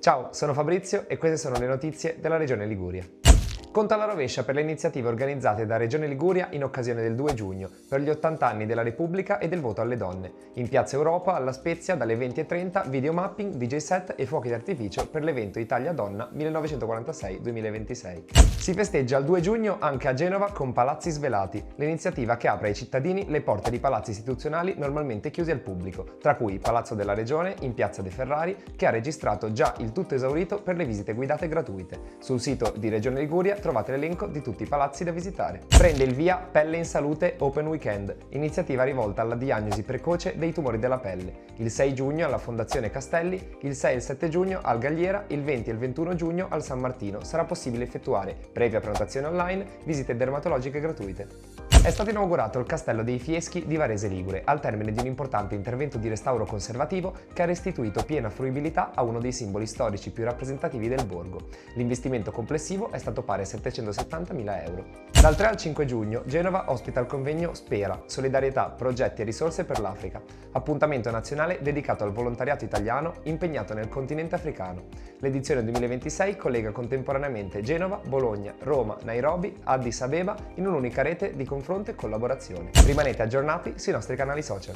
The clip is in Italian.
Ciao, sono Fabrizio e queste sono le notizie della Regione Liguria. Conto alla rovescia per le iniziative organizzate da Regione Liguria in occasione del 2 giugno, per gli 80 anni della Repubblica e del voto alle donne. In Piazza Europa, alla Spezia, dalle 20:30, videomapping, DJ set e fuochi d'artificio per l'evento Italia Donna 1946-2026. Si festeggia il 2 giugno anche a Genova con Palazzi Svelati, l'iniziativa che apre ai cittadini le porte di palazzi istituzionali normalmente chiusi al pubblico, tra cui Palazzo della Regione in Piazza De Ferrari, che ha registrato già il tutto esaurito per le visite guidate gratuite. Sul sito di Regione Liguria trovate l'elenco di tutti i palazzi da visitare. Prende il via Pelle in Salute Open Weekend, iniziativa rivolta alla diagnosi precoce dei tumori della pelle. Il 6 giugno alla Fondazione Castelli, il 6 e il 7 giugno al Galliera, il 20 e il 21 giugno al San Martino sarà possibile effettuare, previa prenotazione online, visite dermatologiche gratuite. È stato inaugurato il Castello dei Fieschi di Varese Ligure, al termine di un importante intervento di restauro conservativo che ha restituito piena fruibilità a uno dei simboli storici più rappresentativi del borgo. L'investimento complessivo è stato pari a 770.000 euro. Dal 3 al 5 giugno Genova ospita il convegno Spera, Solidarietà, Progetti e Risorse per l'Africa, appuntamento nazionale dedicato al volontariato italiano impegnato nel continente africano. L'edizione 2026 collega contemporaneamente Genova, Bologna, Roma, Nairobi, Addis Abeba in un'unica rete di confronto e collaborazione. Rimanete aggiornati sui nostri canali social.